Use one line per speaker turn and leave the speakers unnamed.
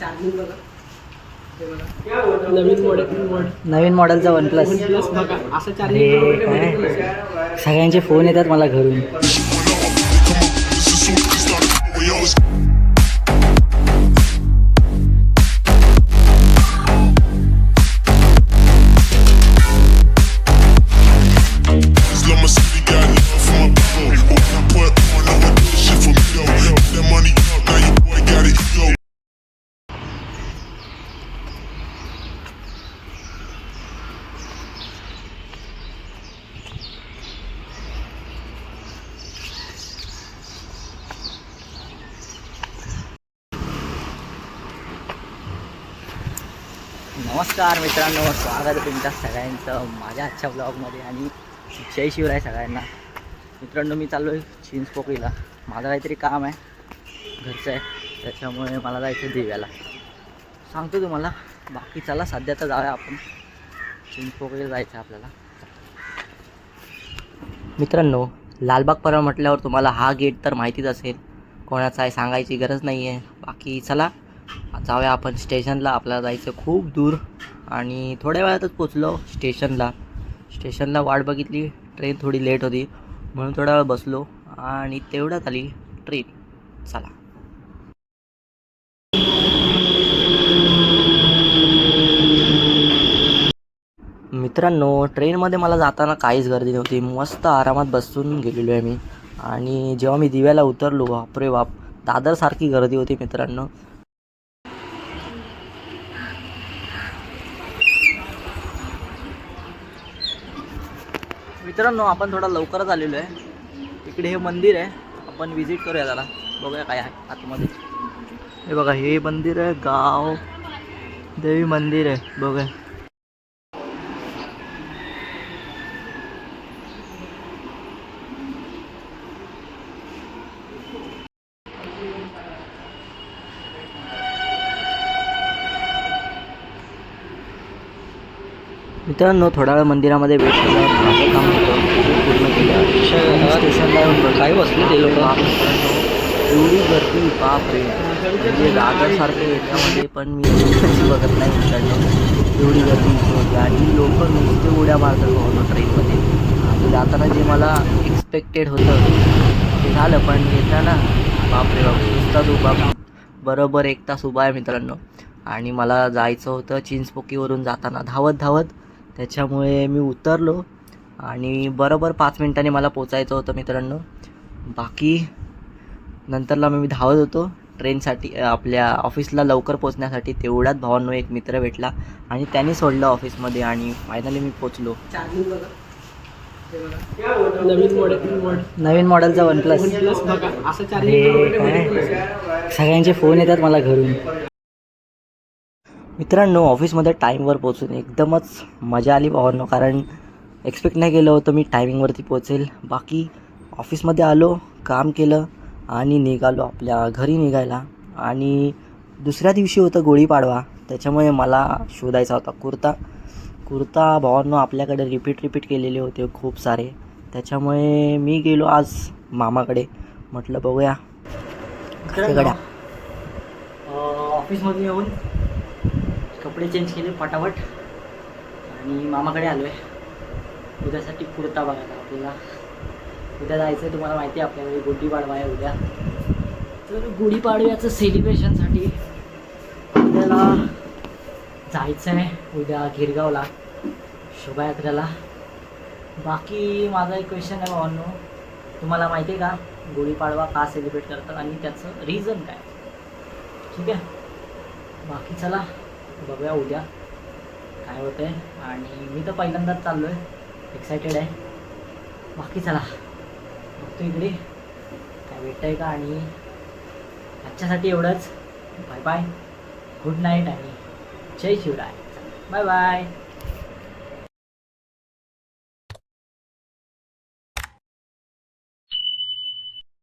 Charging बघा,
नवीन मॉडेलचा one plus
बघा असं चार्जिंग.
सगळ्यांचे फोन येतात मला घरून. नमस्कार मित्रांनो, स्वागत आहे तुमच्या सगळ्यांचं माझ्या आजच्या ब्लॉगमध्ये. आणि जय शिवराय सगळ्यांना. मित्रांनो, मी चाललो आहे चिंचपोकळीला. माझं काहीतरी काम आहे, घरचं आहे, त्याच्यामुळे मला जायचं दिव्याला. सांगतो तुम्हाला. बाकी चला सध्या तर जाऊया आपण. चिंचपोकळीला जायचं आपल्याला. मित्रांनो, लालबाग परळ म्हटल्यावर तुम्हाला हा गेट तर माहितीच असेल. कोणाचा आहे सांगायची गरज नाही आहे. बाकी चला जाऊया आपण स्टेशनला. आपल्याला जायचं खूप दूर आणि थोड्या वेळातच पोचलो स्टेशनला वाट बघितली. ट्रेन थोडी लेट होती म्हणून थोडा वेळ बसलो आणि तेवढ्यात आली ट्रेन. चला. मित्रांनो, ट्रेनमध्ये मला जाताना काहीच गर्दी नव्हती. मस्त आरामात बसून गेलेलो आहे मी. आणि जेव्हा मी दिव्याला उतरलो, बापरे बाप, दादरसारखी गर्दी होती मित्रांनो. मित्रांनो, आपण थोडा लवकरच आलेलो आहे. इकडे हे मंदिर आहे, आपण विजिट करूया जरा, बघूया काय आहे आतमध्ये. हे बघा, हे मंदिर आहे, गाव देवी मंदिर आहे, बघूया. मित्रांनो, थोडा वेळ मंदिरामध्ये वेट केलं. माझं काम होतं पूर्ण केलं. स्टेशनला येऊन काही बसले ते लोक. एवढी गर्दी, बापरे, म्हणजे दादरसारखं याच्यामध्ये पण मी बघत नाही मित्रांनो. एवढी गर्दी होती आणि लोक नुसते उड्या मारतात होतो ट्रेनमध्ये. आणि जाताना जे मला एक्सपेक्टेड होतं ते झालं, पण येताना बापरे बाप, नुसताच उभा. बरोबर 1 तास उभा आहे मित्रांनो. आणि मला जायचं होतं चिंचपोकीवरून जाताना धावत. त्याच्यामुळे मी उतरलो आणि बरोबर 5 मिनिटांनी मला पोचायचं होतं मित्रांनो. बाकी नंतरला मी धावत होतो ट्रेनसाठी, आपल्या ऑफिसला लवकर पोचण्यासाठी. तेवढ्यात भावांनो एक मित्र भेटला आणि त्याने सोडलं ऑफिसमध्ये आणि फायनली मी पोचलो.
चार्जिंग बघा,
नवीन मॉडेलचा वन प्लस
बघा असं चार्जिंग.
सगळ्यांचे फोन येतात मला घरून. मित्रांनो, ऑफिसमध्ये टाईमवर पोचून एकदमच मजा आली भावांनो. कारण एक्सपेक्ट नाही केलं होतं मी टायमिंगवरती पोचेल. बाकी ऑफिसमध्ये आलो, काम केलं आणि निघालो आपल्या घरी निघायला. आणि दुसऱ्या दिवशी होतं गुढीपाडवा, त्याच्यामुळे मला शोधायचा होता कुर्ता भावांनो. आपल्याकडे रिपीट केलेले होते खूप सारे. त्याच्यामुळे मी गेलो आज मामाकडे. म्हटलं बघूया गड्या. ऑफिसमध्ये येऊन कपडे चेंज केले फटाफट आणि मामाकडे आलो आहे उद्यासाठी कुर्ता बघायला. आपल्याला उद्या जायचं आहे, तुम्हाला माहिती आहे आपल्याकडे गुढीपाडवा आहे उद्या. तर गुढीपाडव्याचं सेलिब्रेशनसाठी आपल्याला जायचं आहे उद्या गिरगावला शोभायात्रेला. बाकी माझा एक क्वेश्चन आहे भावांनो, तुम्हाला माहिती आहे का गुढीपाडवा का सेलिब्रेट करतात आणि त्याचं रिझन काय? ठीक आहे, बाकी चला बघूया उद्या काय होतं आहे. आणि मी तर पहिल्यांदाच चाललो आहे, एक्सायटेड आहे. बाकी चला बघतो इकडे काय भेटतं आहे का. आणि आजच्यासाठी एवढंच. बाय बाय, गुड नाईट आणि जय शिवराय. Bye bye.